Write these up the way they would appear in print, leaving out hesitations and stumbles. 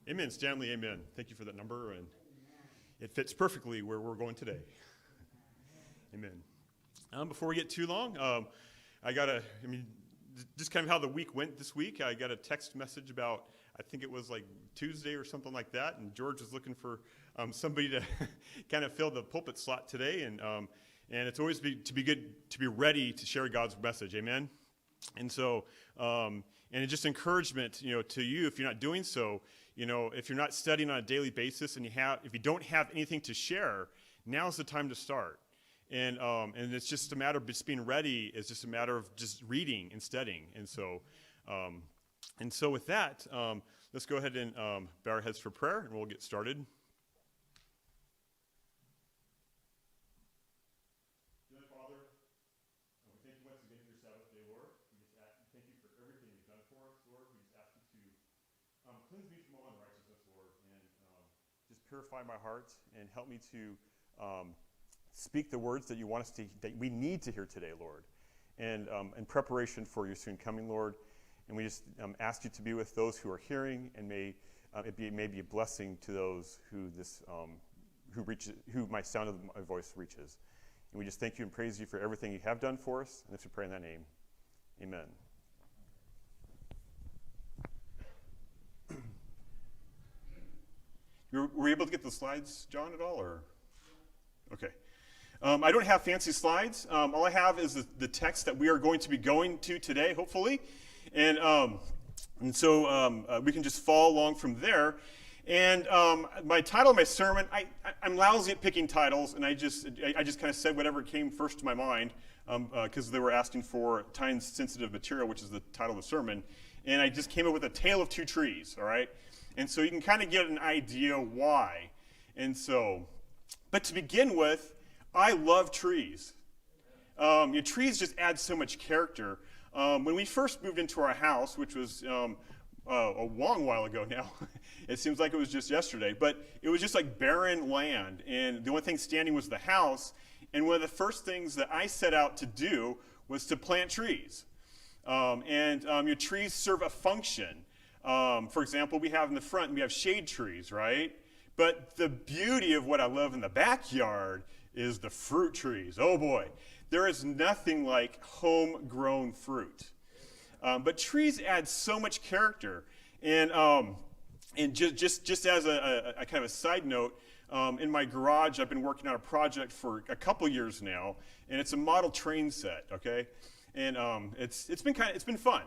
Amen, Stanley, amen. Thank you for that number, and it fits perfectly where we're going today. Amen. Before we get too long, just kind of how the week went this week. I got a text message about, I think it was like Tuesday or something like that, and George was looking for somebody to kind of fill the pulpit slot today, and it's always to be ready to share God's message, amen. And so, and it's just encouragement, to you if you're not doing so. If you're not studying on a daily basis, and if you don't have anything to share, now's the time to start. And it's just a matter of just being ready. It's just a matter of just reading and studying. And so with that, let's go ahead and bow our heads for prayer, and we'll get started. Dear Father, we thank you once again for your Sabbath day, Lord. We just thank you for everything you've done for us, Lord. We just ask you to cleanse me from all unrighteousness, Lord, and just purify my heart and help me to speak the words that you want us to, that we need to hear today, Lord, and in preparation for your soon coming, Lord. And we just ask you to be with those who are hearing, and may it be a blessing to those who my sound of my voice reaches. And we just thank you and praise you for everything you have done for us, and if we pray in that name, amen. Were you able to get the slides, John, at all, or? Okay. I don't have fancy slides. All I have is the text that we are going to be going to today, hopefully. And so we can just follow along from there. And my title of my sermon, I'm lousy at picking titles, and I just kind of said whatever came first to my mind, because they were asking for time-sensitive material, which is the title of the sermon. And I just came up with A Tale of Two Trees, all right? And so you can kind of get an idea why. And so, but to begin with, I love trees. Trees just add so much character. When we first moved into our house, which was a long while ago now, it seems like it was just yesterday, but it was just like barren land, and the only thing standing was the house. And one of the first things that I set out to do was to plant trees. Your trees serve a function. For example, we have in the front, we have shade trees, right? But the beauty of what I love in the backyard is the fruit trees. Oh boy, there is nothing like homegrown fruit. But trees add so much character. And just as a kind of a side note, in my garage, I've been working on a project for a couple years now, and it's a model train set. Okay, and it's been fun.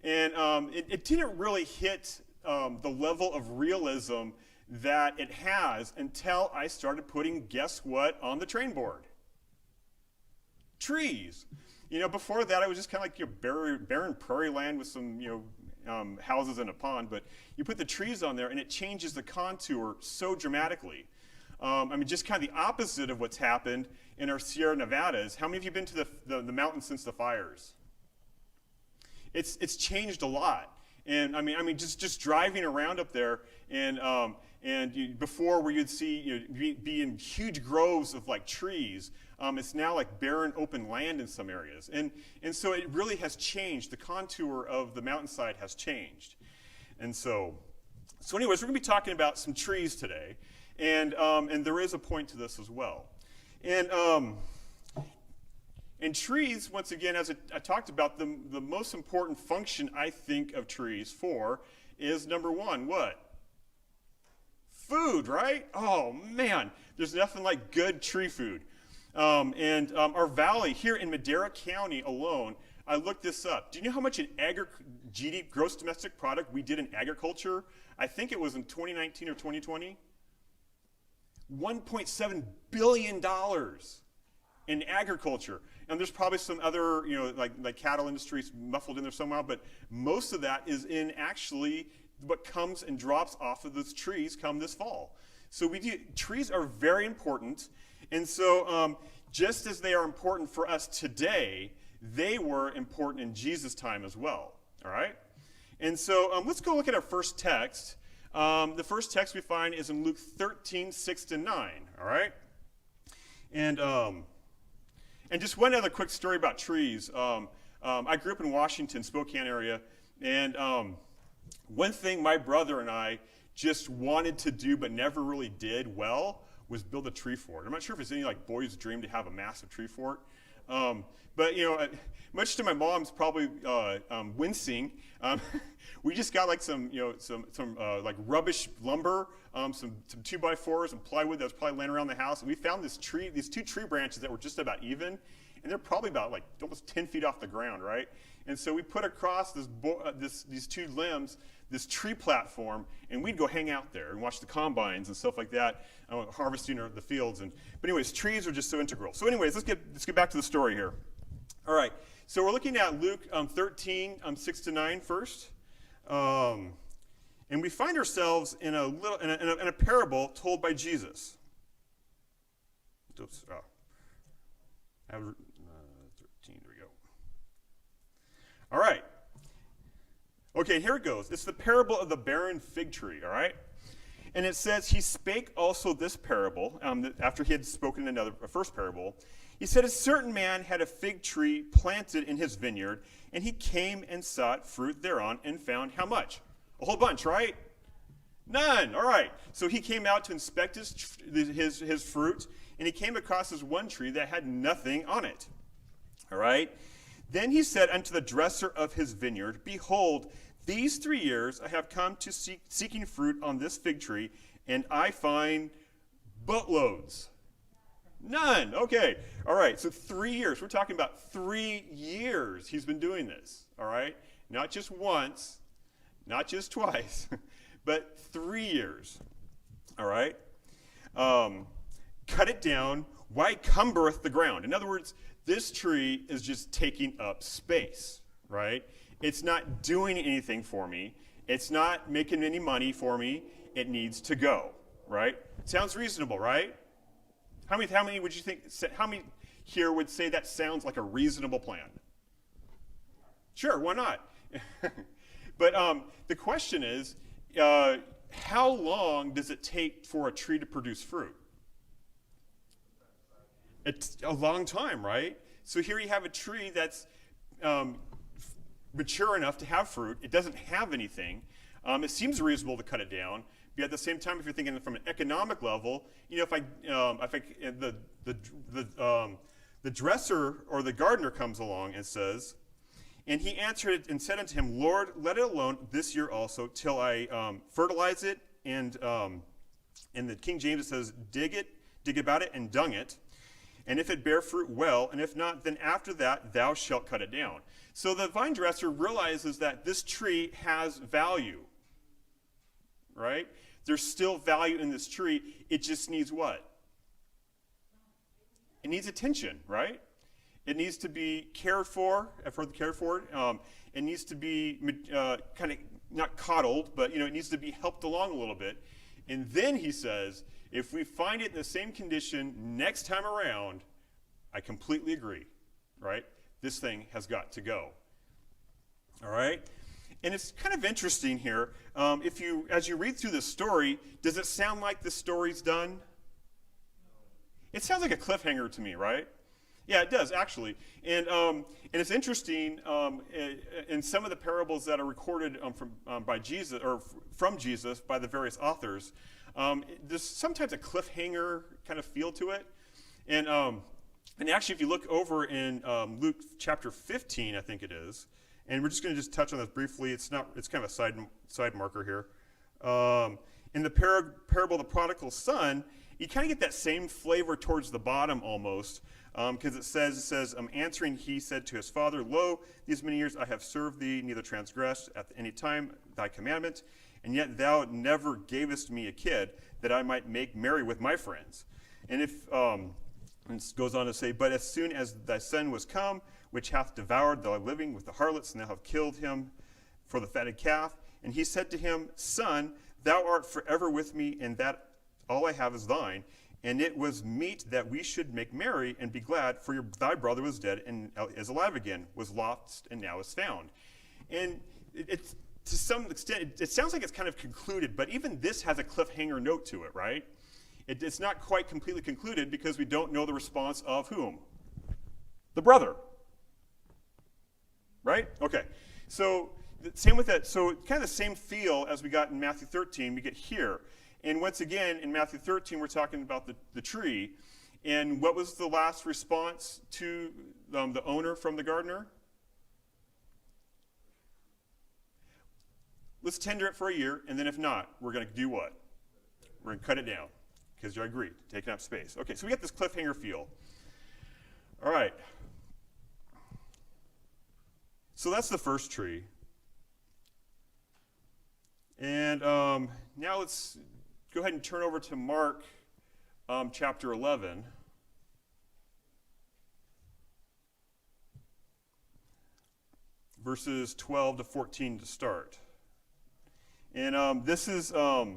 And it didn't really hit the level of realism that it has until I started putting, guess what, on the train board? Trees. Before that, I was just kind of like barren prairie land with some, houses and a pond. But you put the trees on there, and it changes the contour so dramatically. Just kind of the opposite of what's happened in our Sierra Nevadas. How many of you have been to the mountains since the fires? It's changed a lot. And just driving around up there, before where you'd see be in huge groves of like trees, it's now like barren open land in some areas, and so it really has changed. The contour of the mountainside has changed, and so anyways, we're going to be talking about some trees today, and there is a point to this as well, and trees, once again, as I talked about, the most important function I think of trees for is number one, what? Food, right? Oh man, there's nothing like good tree food. Our valley here in Madera County alone, I looked this up. Do you know how much in GDP, gross domestic product, we did in agriculture? I think it was in 2019 or 2020. $1.7 billion in agriculture. And there's probably some other, like cattle industries muffled in there somehow, but most of that is in actually what comes and drops off of those trees come this fall. So trees are very important. And so just as they are important for us today, they were important in Jesus' time as well, all right? And so let's go look at our first text. The first text we find is in Luke 13, 6-9, all right? And just one other quick story about trees. I grew up in Washington, Spokane area, and one thing my brother and I just wanted to do but never really did well was build a tree fort. I'm not sure if it's any like boy's dream to have a massive tree fort. But much to my mom's probably wincing, we just got like some like rubbish lumber, some 2x4s and plywood that was probably laying around the house, and we found these two tree branches that were just about even, and they're probably about like almost 10 feet off the ground, right? And so we put across these two limbs this tree platform, and we'd go hang out there and watch the combines and stuff like that, harvesting the fields. But anyways, trees are just so integral. So anyways, let's get back to the story here. All right, so we're looking at Luke 13, 6-9 first. And we find ourselves in a parable told by Jesus. Oops, 13, there we go. All right. Okay, here it goes. It's the parable of the barren fig tree, all right? And it says, he spake also this parable, after he had spoken a first parable. He said, a certain man had a fig tree planted in his vineyard, and he came and sought fruit thereon, and found how much? A whole bunch, right? None, all right. So he came out to inspect his fruit, and he came across this one tree that had nothing on it, all right? Then he said unto the dresser of his vineyard, behold, these 3 years I have come to seeking fruit on this fig tree, and I find boatloads. None. Okay. All right. So 3 years. We're talking about 3 years he's been doing this. All right. Not just once, not just twice, but 3 years. All right. Cut it down. Why cumbereth the ground? In other words, this tree is just taking up space, right? It's not doing anything for me. It's not making any money for me. It needs to go, right? Sounds reasonable, right? How many would you think, how many here would say that sounds like a reasonable plan? Sure, why not? But the question is, how long does it take for a tree to produce fruit? It's a long time, right? So here you have a tree that's mature enough to have fruit. It doesn't have anything. It seems reasonable to cut it down. But at the same time, if you're thinking from an economic level, if the dresser or the gardener comes along and says, and he answered and said unto him, Lord, let it alone this year also till I fertilize it. And in the King James it says, dig about it and dung it. And if it bear fruit, well, and if not, then after that thou shalt cut it down. So the vine dresser realizes that this tree has value, right? There's still value in this tree. It just needs what? It needs attention, right? It needs to be cared for. I've heard the cared for. It needs to be kind of not coddled, but it needs to be helped along a little bit. And then he says, if we find it in the same condition next time around, I completely agree, right? This thing has got to go. All right? And it's kind of interesting here. As you read through this story, does it sound like the story's done? It sounds like a cliffhanger to me, right? Yeah, it does, actually. And it's interesting, in some of the parables that are recorded by Jesus, or from Jesus by the various authors, there's sometimes a cliffhanger kind of feel to it. And actually, if you look over in Luke chapter 15, I think it is, and we're just going to just touch on this briefly. It's kind of a side marker here. In the parable of the prodigal son, you kind of get that same flavor towards the bottom almost, because it says, answering he said to his father, Lo, these many years I have served thee, neither transgressed at any time thy commandment, and yet thou never gavest me a kid, that I might make merry with my friends. And and it goes on to say, but as soon as thy son was come, which hath devoured thy living with the harlots, and thou have killed him for the fatted calf, and he said to him, Son, thou art forever with me, and that all I have is thine. And it was meet that we should make merry and be glad, for thy brother was dead and is alive again, was lost and now is found. And it's to some extent, it sounds like it's kind of concluded, but even this has a cliffhanger note to it, right? It's not quite completely concluded because we don't know the response of whom? The brother. Right? Okay. So Same with that. So kind of the same feel as we got in Matthew 13, we get here. And once again, in Matthew 13, we're talking about the tree. And what was the last response to the owner from the gardener? Let's tender it for a year, and then if not, we're going to do what? We're going to cut it down, because you agreed, taking up space. Okay, so we got this cliffhanger feel. All right. So that's the first tree. And now let's go ahead and turn over to Mark chapter 11. Verses 12 to 14 to start. And this is also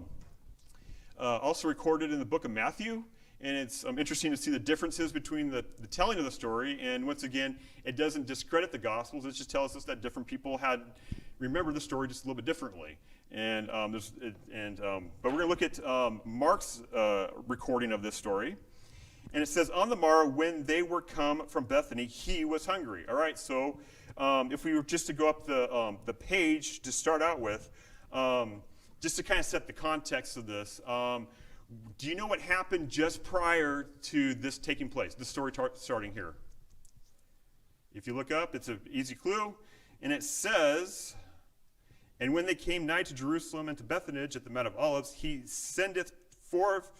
recorded in the book of Mathew. And it's interesting to see the differences between the telling of the story. And once again, it doesn't discredit the Gospels. It just tells us that different people had remembered the story just a little bit differently. And but we're going to look at Mark's recording of this story. And it says, on the morrow, when they were come from Bethany, he was hungry. All right, so if we were just to go up the page to start out with, just to kind of set the context of this, do you know what happened just prior to this taking place, this story starting here? If you look up, it's an easy clue. And it says, and when they came nigh to Jerusalem and to Bethphage at the Mount of Olives, he sendeth forth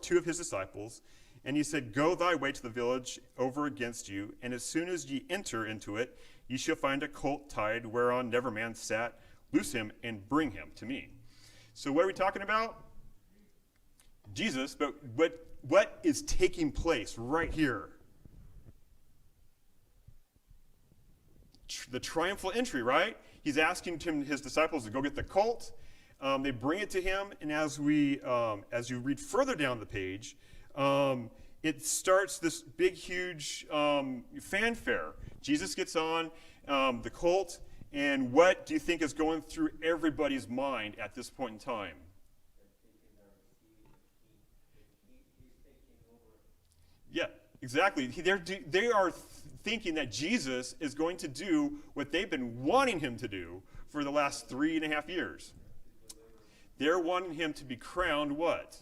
two of his disciples, and he said, go thy way to the village over against you, and as soon as ye enter into it, ye shall find a colt tied, whereon never man sat. Loose him and bring him to me. So what are we talking about? Jesus, but what is taking place right here? The triumphal entry, right? He's asking his disciples to go get the colt. They bring it to him, and as you read further down the page, it starts this big, huge fanfare. Jesus gets on the colt, and what do you think is going through everybody's mind at this point in time? Yeah, exactly. They are thinking that Jesus is going to do what they've been wanting him to do for the last 3.5 years. They're wanting him to be crowned what?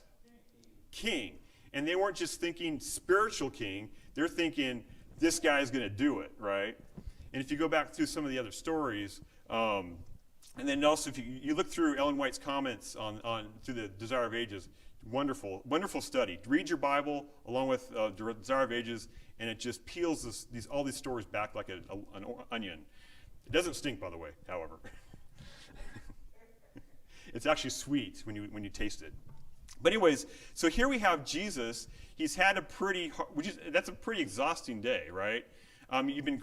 King. And they weren't just thinking spiritual king. They're thinking, this guy's going to do it, right? And if you go back through some of the other stories, and then also if you look through Ellen White's comments on through the Desire of Ages, wonderful, wonderful study. Read your Bible along with the Desire of Ages, and it just peels all these stories back like an onion. It doesn't stink, by the way, however. It's actually sweet when you taste it. But anyways, so here we have Jesus. He's had that's a pretty exhausting day, right? You've been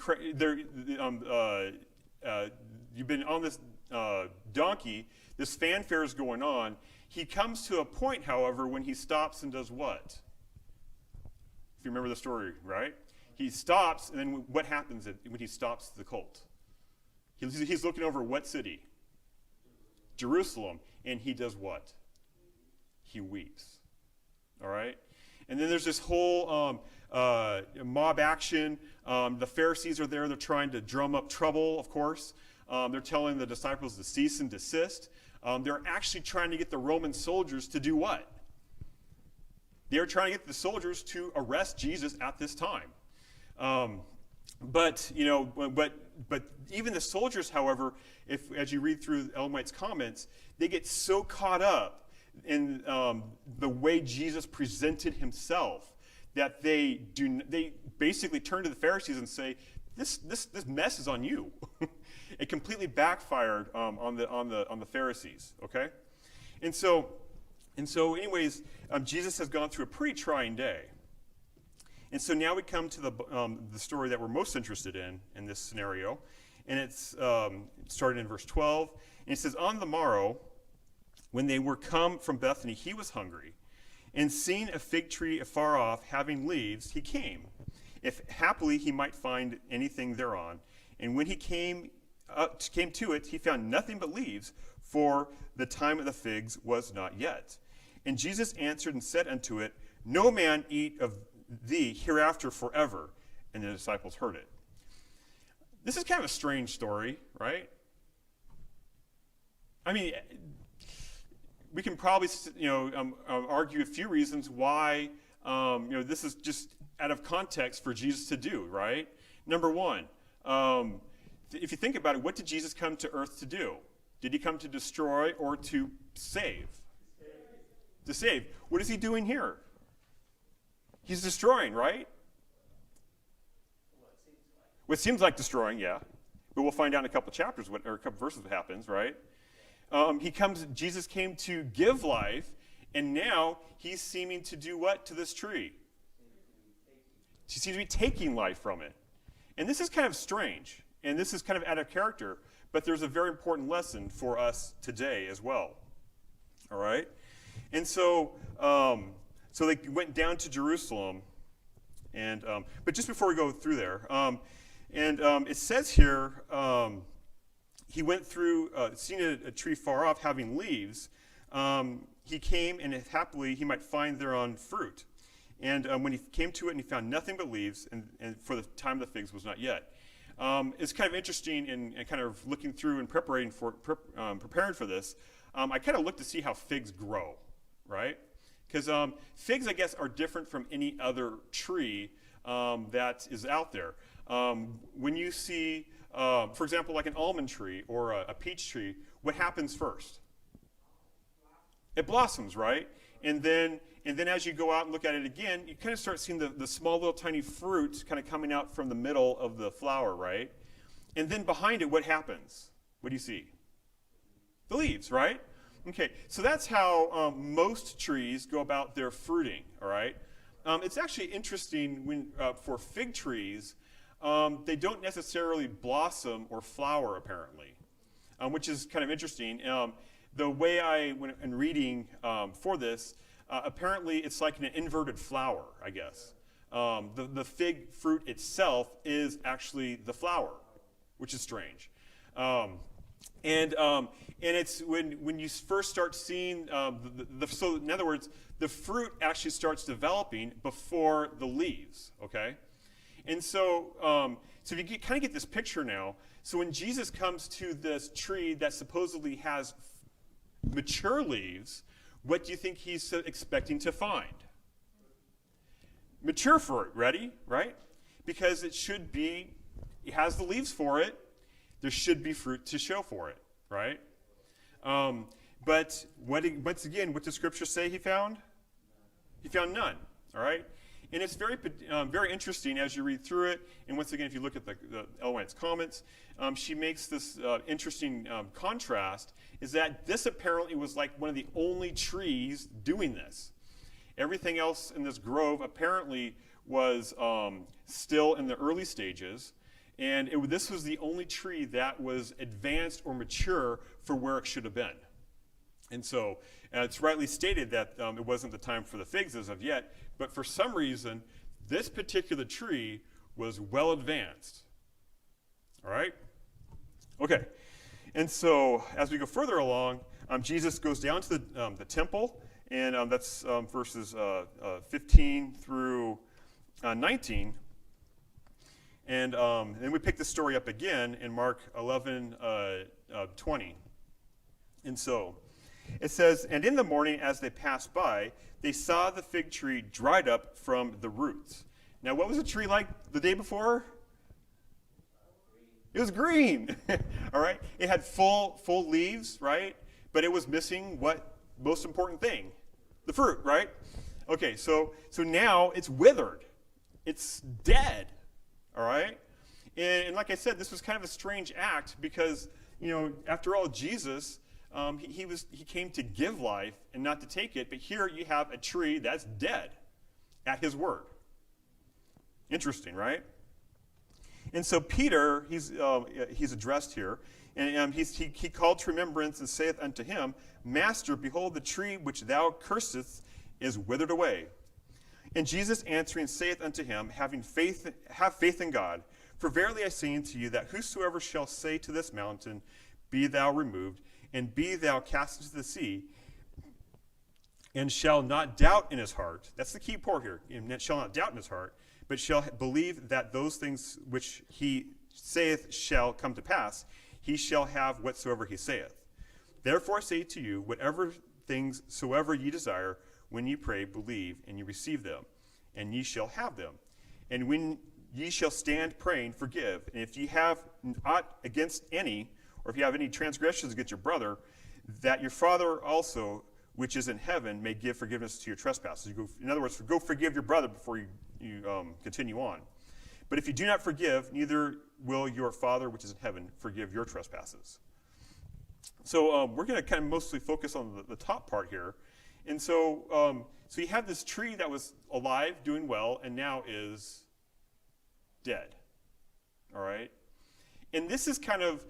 on this donkey. This fanfare is going on. He comes to a point, however, when he stops and does what? If you remember the story, right? He stops, and then what happens when he stops the colt? He's looking over what city? Jerusalem. And he does what? He weeps. All right? And then there's this whole mob action. The Pharisees are there. They're trying to drum up trouble, of course. They're telling the disciples to cease and desist. They're actually trying to get the Roman soldiers to do what? They're trying to get the soldiers to arrest Jesus at this time. But even the soldiers, however, as you read through Ellen White's comments, they get so caught up in the way Jesus presented himself that they basically turn to the Pharisees and say, "This mess is on you." It completely backfired on the Pharisees. Okay, and so anyways, Jesus has gone through a pretty trying day. And so now we come to the story that we're most interested in this scenario. And it's started in verse 12. And it says, on the morrow, when they were come from Bethany, he was hungry. And seeing a fig tree afar off, having leaves, he came, if happily he might find anything thereon. And when he came to it, he found nothing but leaves, for the time of the figs was not yet. And Jesus answered and said unto it, no man eat of thee hereafter forever. And the disciples heard it. This is kind of a strange story, right? I mean, we can probably, argue a few reasons why, this is just out of context for Jesus to do, right? Number one, if you think about it, what did Jesus come to earth to do? Did he come to destroy or to save? To save. What is he doing here? He's destroying, right? Well, it seems like destroying, yeah. But we'll find out in a couple chapters or a couple verses what happens, right? Jesus came to give life, and now he's seeming to do what to this tree? He seems to be taking life from it. And this is kind of strange, and this is kind of out of character, but there's a very important lesson for us today as well. All right? And so they went down to Jerusalem, and but just before we go through there, it says here, he went through, seeing a tree far off having leaves. He came, and happily he might find thereon fruit. And when he came to it, and he found nothing but leaves, and for the time of the figs was not yet. It's kind of interesting in kind of looking through and preparing for this. I kind of looked to see how figs grow, right? Because figs, I guess, are different from any other tree that is out there. When you see, for example, like an almond tree or a peach tree, what happens first? It blossoms, right? And then as you go out and look at it again, you kind of start seeing the small little tiny fruit kind of coming out from the middle of the flower, right? And then behind it, what happens? What do you see? The leaves, right? Okay, so that's how most trees go about their fruiting, all right? It's actually interesting when for fig trees, they don't necessarily blossom or flower, apparently, which is kind of interesting. The way I went in reading for this, apparently it's like an inverted flower, I guess. The fig fruit itself is actually the flower, which is strange. And it's when you first start seeing, so in other words, the fruit actually starts developing before the leaves, okay? And so you kind of get this picture now. So when Jesus comes to this tree that supposedly has mature leaves, what do you think he's expecting to find? Mature fruit, ready, right? Because it has the leaves for it. There should be fruit to show for it, right? But once again, what does Scripture say he found? He found none, all right? And it's very interesting as you read through it. And once again, if you look at the Ellen White's comments, she makes this interesting contrast, is that this apparently was like one of the only trees doing this. Everything else in this grove apparently was still in the early stages. And this was the only tree that was advanced or mature for where it should have been. And so it's rightly stated that it wasn't the time for the figs as of yet, but for some reason, this particular tree was well advanced. All right? Okay. And so as we go further along, Jesus goes down to the temple, and that's verses 15 through 19. And then we pick the story up again in Mark 11:20. And so it says, "And in the morning as they passed by, they saw the fig tree dried up from the roots." Now, what was the tree like the day before? It was green. All right? It had full leaves, right? But it was missing what most important thing? The fruit, right? Okay, so now it's withered. It's dead. All right? And like I said, this was kind of a strange act because, after all, Jesus, he came to give life and not to take it. But here you have a tree that's dead at his word. Interesting, right? And so Peter, he's addressed here, and he called to remembrance and saith unto him, Master, behold, the tree which thou cursest is withered away. And Jesus answering saith unto him, have faith in God. For verily I say unto you, that whosoever shall say to this mountain, Be thou removed, and be thou cast into the sea, and shall not doubt in his heart, that's the key part here, and shall not doubt in his heart, but shall believe that those things which he saith shall come to pass, he shall have whatsoever he saith. Therefore I say to you, whatever things soever ye desire, when ye pray, believe, and ye receive them, and ye shall have them. And when ye shall stand praying, forgive. And if ye have aught against any, or if you have any transgressions against your brother, that your Father also, which is in heaven, may give forgiveness to your trespasses. In other words, go forgive your brother before you continue on. But if you do not forgive, neither will your Father, which is in heaven, forgive your trespasses. So we're going to kind of mostly focus on the top part here. And so you have this tree that was alive, doing well, and now is dead. All right? And this is kind of,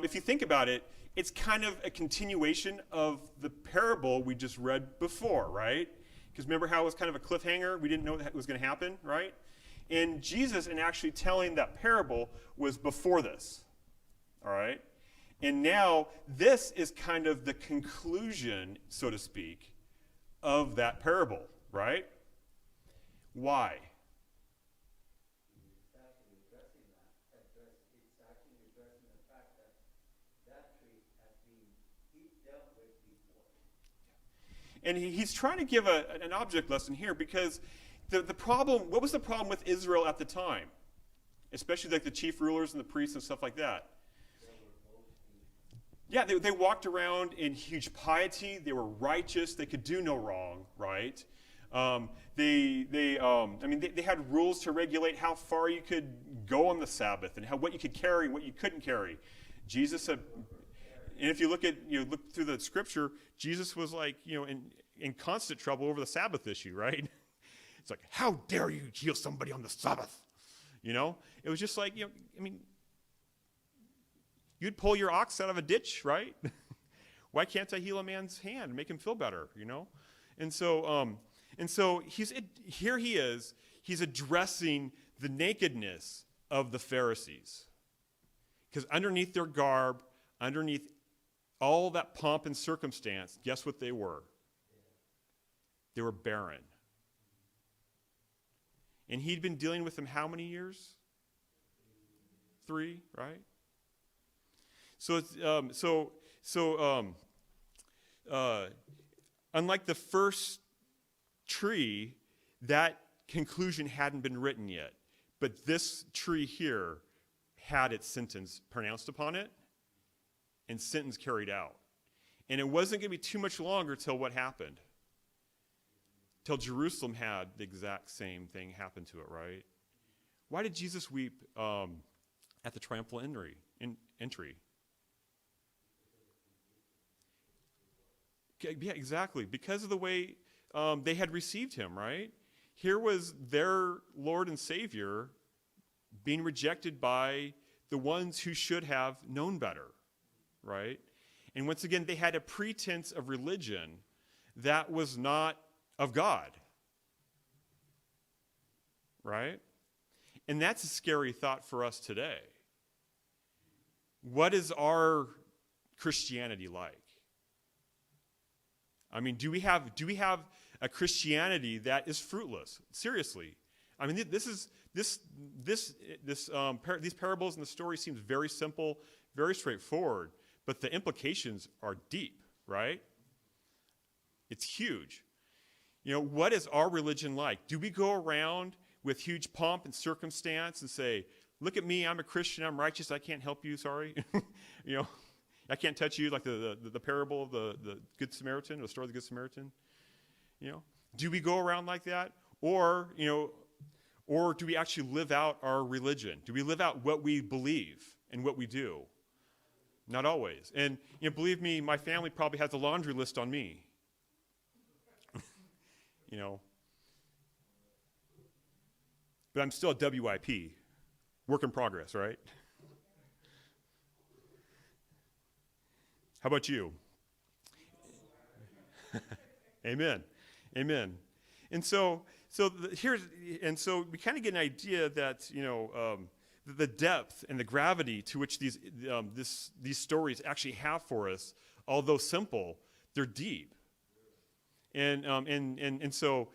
if you think about it, it's kind of a continuation of the parable we just read before, right? Because remember how it was kind of a cliffhanger? We didn't know that was going to happen, right? And Jesus, in actually telling that parable, was before this. All right? And now this is kind of the conclusion, so to speak, of that parable, right? Why? It's actually addressing the fact that tree has been dealt with before. And he's trying to give an object lesson here because the problem, what was the problem with Israel at the time? Especially like the chief rulers and the priests and stuff like that. Yeah, they walked around in huge piety. They were righteous. They could do no wrong, right? They had rules to regulate how far you could go on the Sabbath and what you could carry and what you couldn't carry. Jesus said, and if you look through the scripture, Jesus was like, in constant trouble over the Sabbath issue, right? It's like, how dare you heal somebody on the Sabbath? It was just like, you'd pull your ox out of a ditch, right? Why can't I heal a man's hand and make him feel better, And so he's addressing the nakedness of the Pharisees. Because underneath their garb, underneath all that pomp and circumstance, guess what they were? They were barren. And he'd been dealing with them how many years? 3, right? Unlike the first tree, that conclusion hadn't been written yet. But this tree here had its sentence pronounced upon it and sentence carried out. And it wasn't going to be too much longer till what happened? Till Jerusalem had the exact same thing happen to it, right? Why did Jesus weep at the triumphal entry? Yeah, exactly. Because of the way they had received him, right? Here was their Lord and Savior being rejected by the ones who should have known better, right? And once again, they had a pretense of religion that was not of God, right? And that's a scary thought for us today. What is our Christianity like? I mean, do we have a Christianity that is fruitless? Seriously. I mean, these parables and the story seems very simple, very straightforward, but the implications are deep, right? It's huge. What is our religion like? Do we go around with huge pomp and circumstance and say, look at me, I'm a Christian, I'm righteous, I can't help you, sorry. I can't touch you, like the parable of the Good Samaritan, the story of the Good Samaritan. Do we go around like that? Or do we actually live out our religion? Do we live out what we believe and what we do? Not always. And believe me, my family probably has a laundry list on me. But I'm still a WIP, work in progress, right? How about you? Amen. And so we kind of get an idea that the depth and the gravity to which these stories actually have for us, although simple, they're deep. And so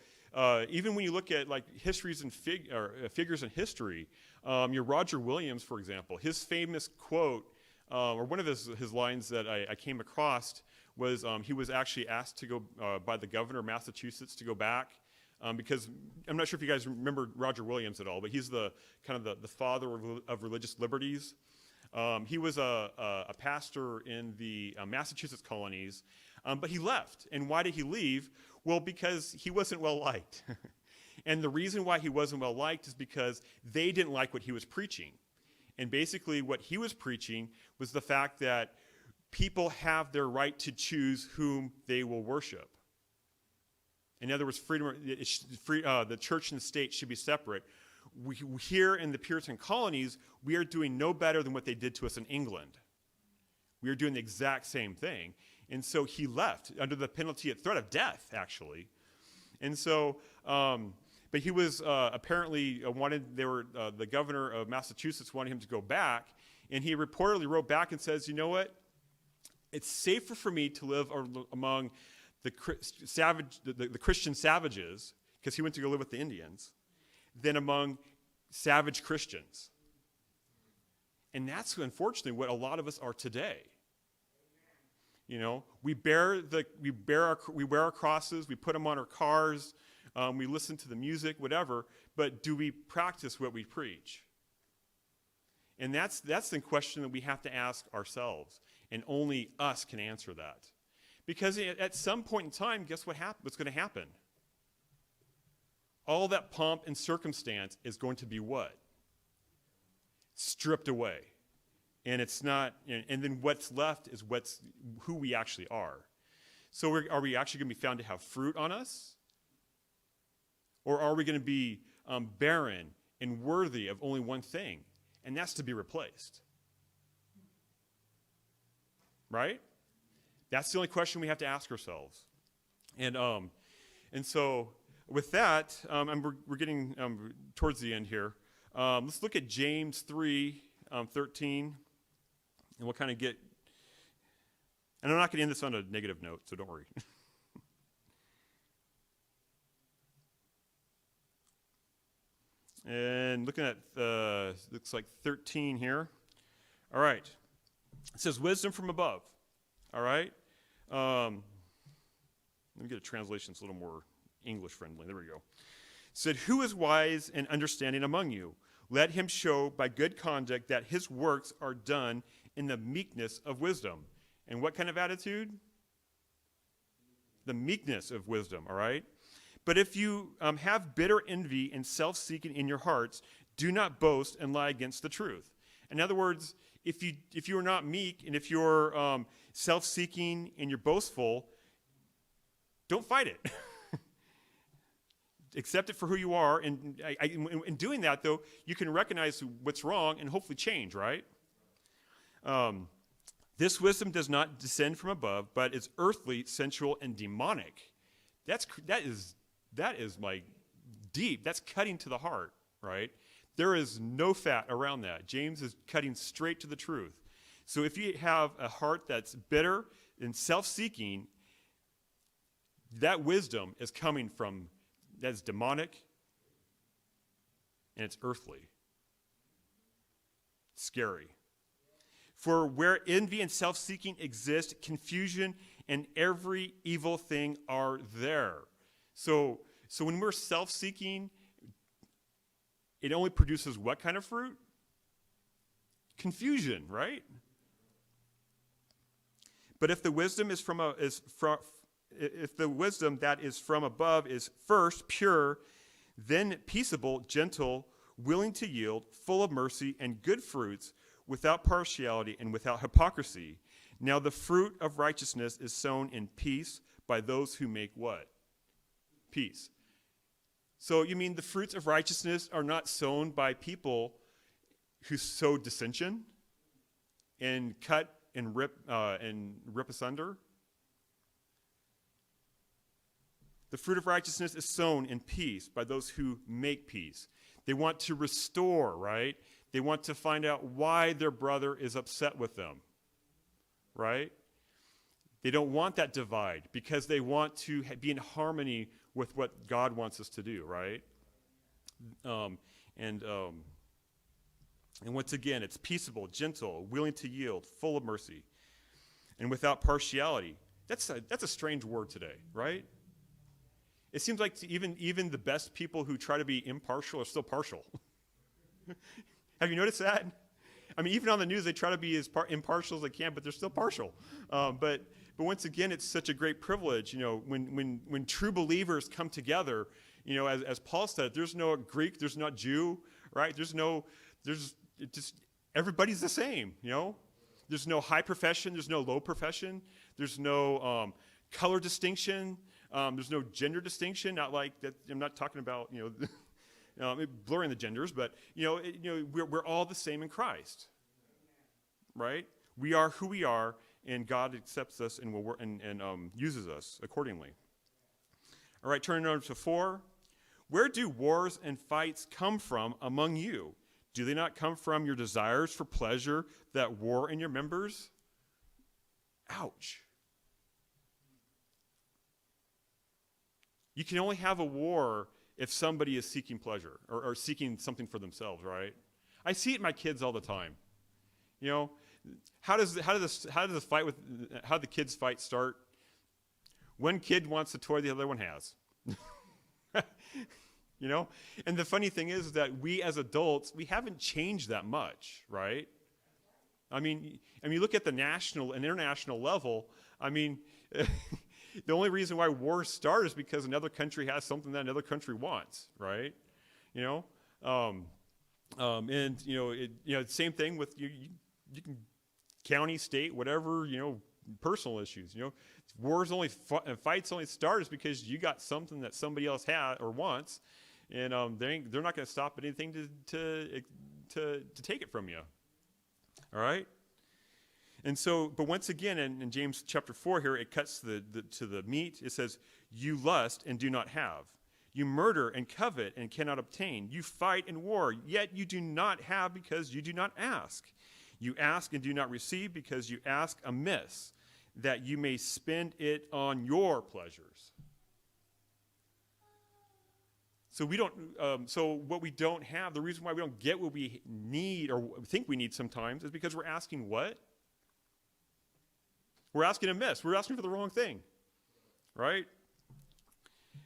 even when you look at like histories and figures in history, your Roger Williams, for example, his famous quote or one of his lines that I came across was he was actually asked to go by the governor of Massachusetts to go back because I'm not sure if you guys remember Roger Williams at all, but he's the kind of the father of religious liberties. He was a pastor in the Massachusetts colonies, but he left. And why did he leave? Well, because he wasn't well liked. And the reason why he wasn't well liked is because they didn't like what he was preaching. And basically what he was preaching was the fact that people have their right to choose whom they will worship. In other words, the church and the state should be separate. Here in the Puritan colonies, we are doing no better than what they did to us in England. We are doing the exact same thing. And so he left under the penalty of threat of death, actually. And so, but he was apparently the governor of Massachusetts wanted him to go back. And he reportedly wrote back and says, you know what? It's safer for me to live among the Christian savages, because he went to go live with the Indians, than among savage Christians. And that's unfortunately what a lot of us are today. You know, we wear our crosses, we put them on our cars, we listen to the music, whatever, but do we practice what we preach? And that's the question that we have to ask ourselves, and only us can answer that. Because at some point in time, guess what's going to happen? All that pomp and circumstance is going to be what? Stripped away. And it's not, and then what's left is who we actually are. So are we actually going to be found to have fruit on us? Or are we going to be barren and worthy of only one thing? And that's to be replaced. Right? That's the only question we have to ask ourselves. And so with that, we're getting towards the end here. Let's look at James 3:13, and we'll kind of get, and I'm not going to end this on a negative note, so don't worry. And looking at, looks like 13 here. All right. It says wisdom from above. All right. Let me get a translation that's a little more English friendly. There we go. It said, who is wise and understanding among you? Let him show by good conduct that his works are done in the meekness of wisdom. And what kind of attitude? The meekness of wisdom, all right? But if you have bitter envy and self-seeking in your hearts, do not boast and lie against the truth. In other words, if you are not meek and if you're self-seeking and you're boastful, don't fight it. Accept it for who you are. And in doing that, though, you can recognize what's wrong and hopefully change, right? This wisdom does not descend from above, but is earthly, sensual, and demonic. That is like deep. That's cutting to the heart, right? There is no fat around that. James is cutting straight to the truth. So if you have a heart that's bitter and self-seeking, that wisdom is coming from, that's demonic, and it's earthly. Scary. For where envy and self-seeking exist, confusion and every evil thing are there. So when we're self-seeking, it only produces what kind of fruit? Confusion, right? But if the wisdom if the wisdom that is from above is first pure, then peaceable, gentle, willing to yield, full of mercy and good fruits, without partiality and without hypocrisy. Now the fruit of righteousness is sown in peace by those who make what? Peace. So you mean the fruits of righteousness are not sown by people who sow dissension and cut and rip asunder? The fruit of righteousness is sown in peace by those who make peace. They want to restore, right? They want to find out why their brother is upset with them, right? They don't want that divide because they want to be in harmony with what God wants us to do, right? And once again, it's peaceable, gentle, willing to yield, full of mercy, and without partiality. That's a strange word today, right? It seems like even the best people who try to be impartial are still partial. Have you noticed that? I mean, even on the news, they try to be as impartial as they can, but they're still partial. But once again, it's such a great privilege, when true believers come together, as Paul said, there's no Greek, there's not Jew, right? Everybody's the same, There's no high profession, there's no low profession, there's no color distinction, there's no gender distinction. Not like that. I'm not talking about blurring the genders, but we're all the same in Christ, right? We are who we are, and God accepts us and uses us accordingly. All right, turning over to 4. Where do wars and fights come from among you? Do they not come from your desires for pleasure that war in your members? Ouch. You can only have a war if somebody is seeking pleasure or seeking something for themselves, right? I see it in my kids all the time. How does the kids fight start? One kid wants the toy the other one has. And the funny thing is that we as adults, we haven't changed that much, right? I mean, you look at the national and international level, the only reason why wars start is because another country has something that another country wants, right? Same thing with you can county, state, whatever, personal issues. Wars fights only start is because you got something that somebody else has or wants, and they're not going to stop at anything to take it from you. All right. And so, but once again, in James chapter 4 here, it cuts to the meat. It says, you lust and do not have. You murder and covet and cannot obtain. You fight and war, yet you do not have because you do not ask. You ask and do not receive because you ask amiss, that you may spend it on your pleasures. So what we don't have, the reason why we don't get what we need or think we need sometimes is because we're asking what? We're asking amiss. We're asking for the wrong thing, right?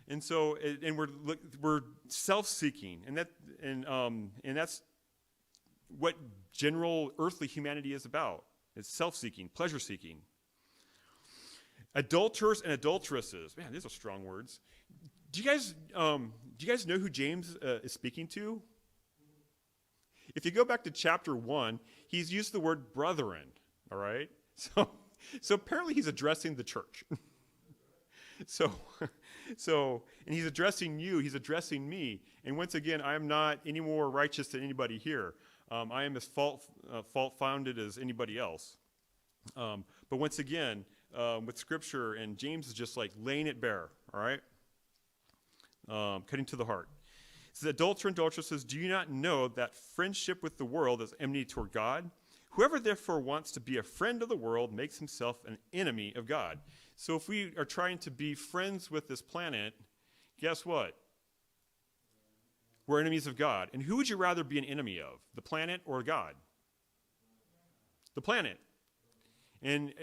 And so, and we're self-seeking, and that's what general earthly humanity is about. It's self-seeking, pleasure-seeking. Adulterers and adulteresses. Man, these are strong words. Do you guys know who James is speaking to? If you go back to chapter 1, he's used the word brethren. All right, so apparently he's addressing the church. So, and he's addressing you. He's addressing me. And once again, I am not any more righteous than anybody here. I am as fault-founded as anybody else. But once again, with Scripture, and James is just like laying it bare, all right? Cutting to the heart. It says, adulterer and adulteresses, do you not know that friendship with the world is enmity toward God? Whoever therefore wants to be a friend of the world makes himself an enemy of God. So if we are trying to be friends with this planet, guess what? We're enemies of God. And who would you rather be an enemy of, the planet or God? The planet. And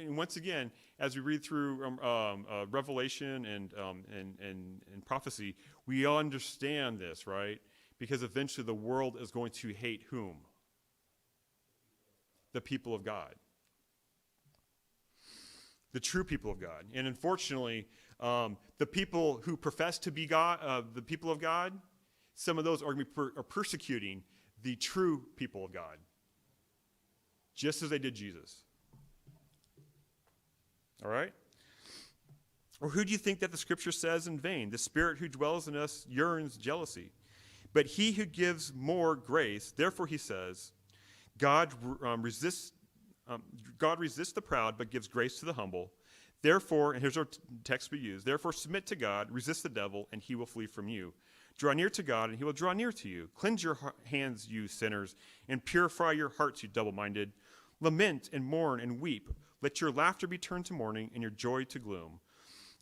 once again, as we read through Revelation and prophecy, we understand this, right? Because eventually the world is going to hate whom? The people of God. The true people of God. And unfortunately, the people who profess to be God, the people of God, some of those are going to be persecuting the true people of God, just as they did Jesus. All right? Or who do you think that the Scripture says in vain? The Spirit who dwells in us yearns jealousy. But he who gives more grace, therefore he says, God resists the proud, but gives grace to the humble. Therefore, and here's our text we use, therefore submit to God, resist the devil, and he will flee from you. Draw near to God, and he will draw near to you. Cleanse your hands, you sinners, and purify your hearts, you double-minded. Lament and mourn and weep. Let your laughter be turned to mourning and your joy to gloom.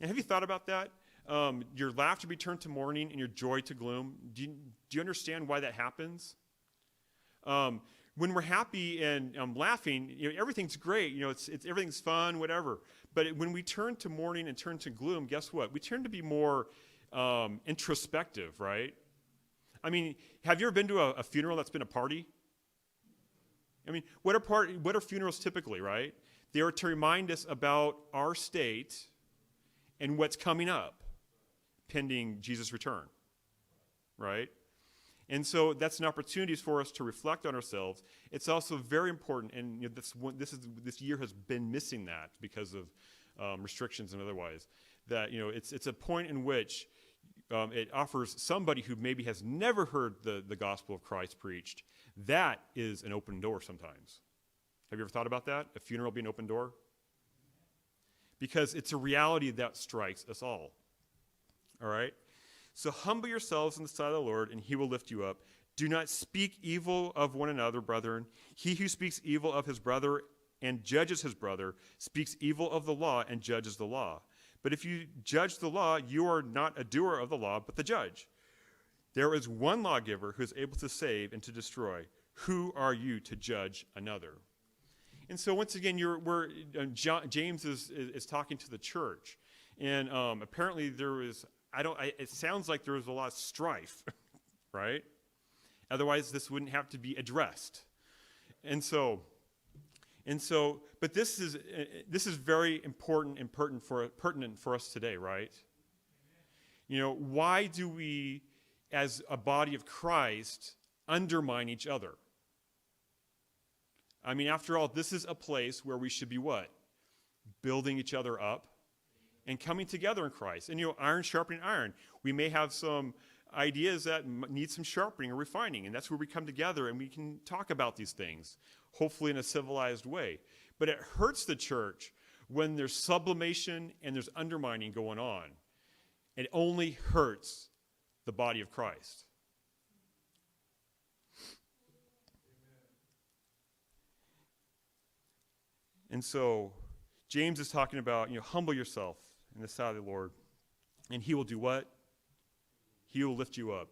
And have you thought about that? Your laughter be turned to mourning and your joy to gloom. Do you understand why that happens? When we're happy and laughing, everything's great. It's everything's fun, whatever. But when we turn to mourning and turn to gloom, guess what? We turn to be more introspective, right? I mean, have you ever been to a funeral that's been a party? I mean, what are funerals typically, right? They are to remind us about our state and what's coming up, pending Jesus' return, right? And so that's an opportunity for us to reflect on ourselves. It's also very important, and this year has been missing that because of restrictions and otherwise. That it's a point in which it offers somebody who maybe has never heard the gospel of Christ preached. That is an open door sometimes. Have you ever thought about that? A funeral being an open door? Because it's a reality that strikes us all. All right? So humble yourselves in the sight of the Lord, and he will lift you up. Do not speak evil of one another, brethren. He who speaks evil of his brother and judges his brother speaks evil of the law and judges the law. But if you judge the law, you are not a doer of the law, but the judge. There is one lawgiver who is able to save and to destroy. Who are you to judge another? And so once again, James is talking to the church, and apparently there was. It sounds like there was a lot of strife, right? Otherwise, this wouldn't have to be addressed. And so, but this is very important and pertinent for us today, right? Why do we, as a body of Christ, undermine each other? I mean, after all, this is a place where we should be what? Building each other up and coming together in Christ. And, iron sharpening iron. We may have some ideas that need some sharpening or refining, and that's where we come together and we can talk about these things, hopefully in a civilized way. But it hurts the church when there's sublimation and there's undermining going on. It only hurts the body of Christ. And so James is talking about, humble yourself in the sight of the Lord, and he will do what? He will lift you up.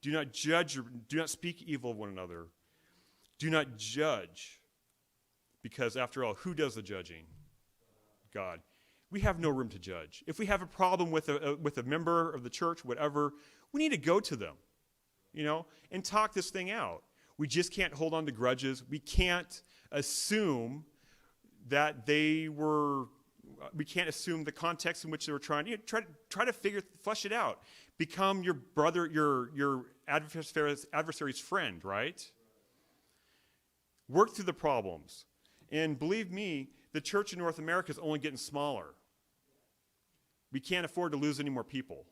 Do not judge, do not speak evil of one another. Do not judge, because after all, who does the judging? God. We have no room to judge. If we have a problem with a member of the church, whatever, we need to go to them, and talk this thing out. We just can't hold on to grudges. We can't assume that we can't assume the context in which they were trying. Try to flesh it out. Become your brother, your adversary's friend, right? Work through the problems. And believe me, the church in North America is only getting smaller. We can't afford to lose any more people,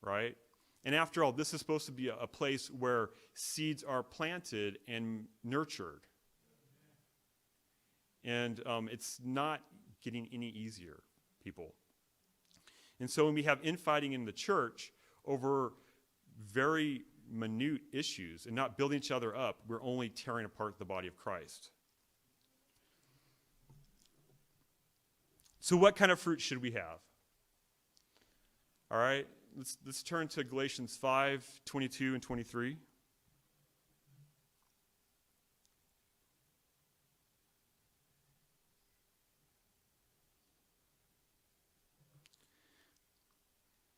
right? And after all, this is supposed to be a place where seeds are planted and nurtured. And it's not getting any easier, people. And so when we have infighting in the church over very minute issues and not building each other up, we're only tearing apart the body of Christ. So what kind of fruit should we have? All right, let's turn to Galatians 5:22 and 23.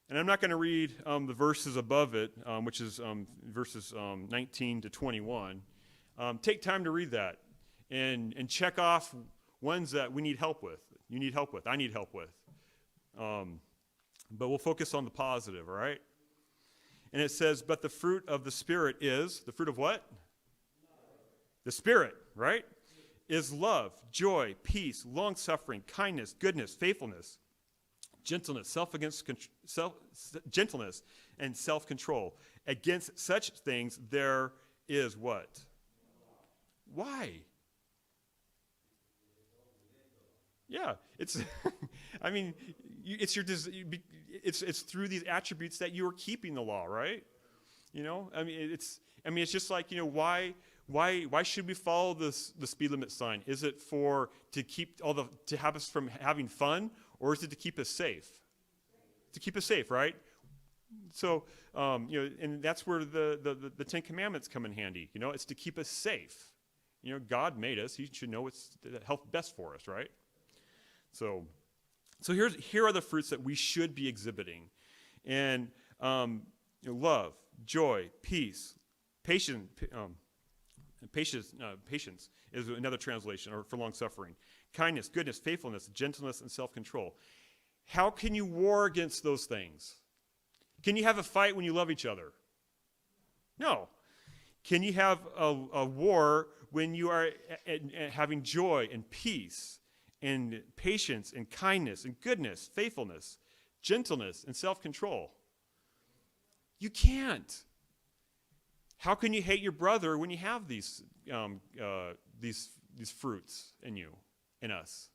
And I'm not going to read the verses above it, which is verses 19 to 21. Take time to read that and check off ones that we need help with. You need help with. I need help with. But we'll focus on the positive, all right? And it says, but the fruit of the Spirit is, the fruit of what? Love. The Spirit, right? Is love, joy, peace, long-suffering, kindness, goodness, faithfulness, gentleness, gentleness, and self-control. Against such things there is what? Why? Yeah, it's. I mean, it's through these attributes that you are keeping the law, right? I mean, it's just like, why should we follow the speed limit sign? Is it to have us from having fun, or is it to keep us safe? To keep us safe, right? So, and that's where the Ten Commandments come in handy. It's to keep us safe. God made us. He should know what's best for us, right? So here are the fruits that we should be exhibiting. And love, joy, peace, patience is another translation, or for long suffering. Kindness, goodness, faithfulness, gentleness, and self-control. How can you war against those things? Can you have a fight when you love each other? No. Can you have a war when you are having joy and peace and patience and kindness and goodness, faithfulness, gentleness, and self-control? You can't. How can you hate your brother when you have these fruits in us?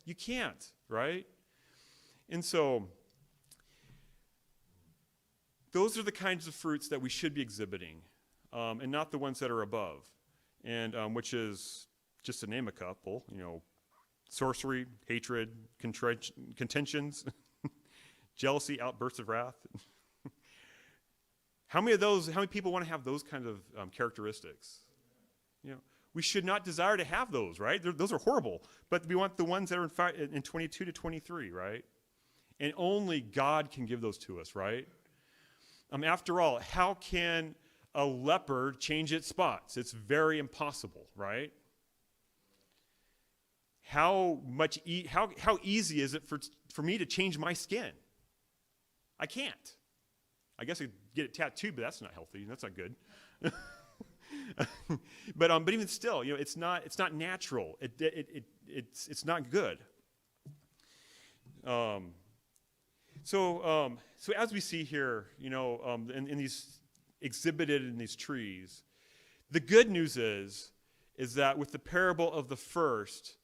You can't, right? And so those are the kinds of fruits that we should be exhibiting, and not the ones that are above, and which is, just to name a couple, sorcery, hatred, contentions, jealousy, outbursts of wrath. How many people want to have those kinds of characteristics? We should not desire to have those, right? Those are horrible. But we want the ones that are in 22 to 23, right? And only God can give those to us, right? After all, how can a leopard change its spots? It's very impossible, right? How easy is it for me to change my skin? I can't. I guess I could get it tattooed, but that's not healthy. That's not good. But even still, it's not natural. It's not good. So as we see here, in these exhibited in these trees, the good news is that with the parable of the first,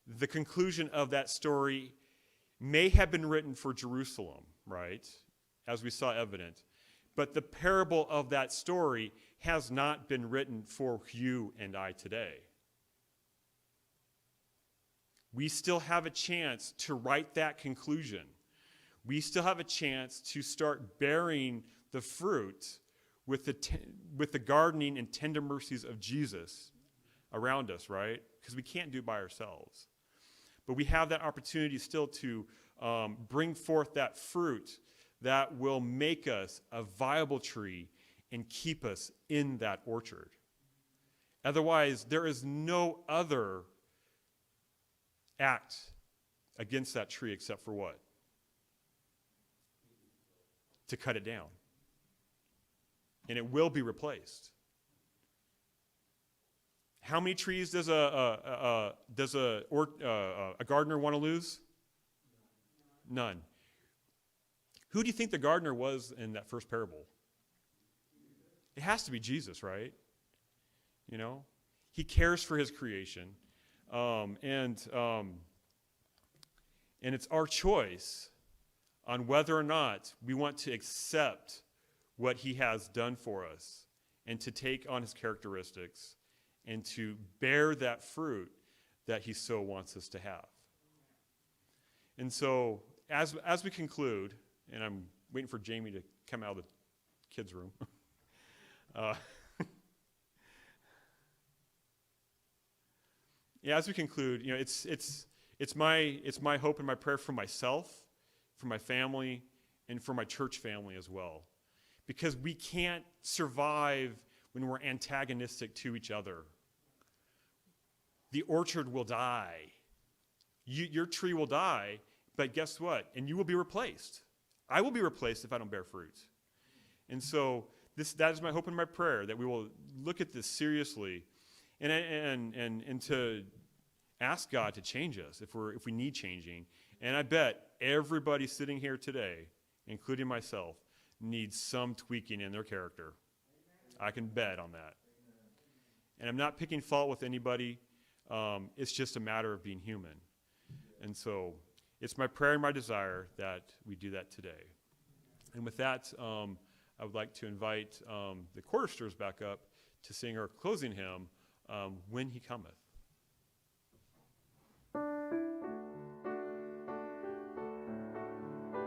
the conclusion of that story may have been written for Jerusalem, right? As we saw evident. But the parable of that story has not been written for you and I today. We still have a chance to write that conclusion. We still have a chance to start bearing the fruit with the gardening and tender mercies of Jesus around us, right? Because we can't do it by ourselves. But we have that opportunity still to bring forth that fruit that will make us a viable tree and keep us in that orchard. Otherwise, there is no other act against that tree except for what? To cut it down. And it will be replaced. How many trees does a gardener want to lose? None. Who do you think the gardener was in that first parable? It has to be Jesus, right? He cares for his creation, and it's our choice on whether or not we want to accept what he has done for us and to take on his characteristics and to bear that fruit that he so wants us to have. And so as we conclude, and I'm waiting for Jamie to come out of the kids' room. As we conclude, it's my hope and my prayer for myself, for my family, and for my church family as well. Because we can't survive when we're antagonistic to each other. The orchard will die. Your tree will die, but guess what? And you will be replaced. I will be replaced if I don't bear fruit. And so that is my hope and my prayer, that we will look at this seriously and to ask God to change us if we need changing. And I bet everybody sitting here today, including myself, needs some tweaking in their character. I can bet on that. And I'm not picking fault with anybody. It's just a matter of being human. And so it's my prayer and my desire that we do that today. And with that, I would like to invite the choristers back up to sing our closing hymn, When He Cometh.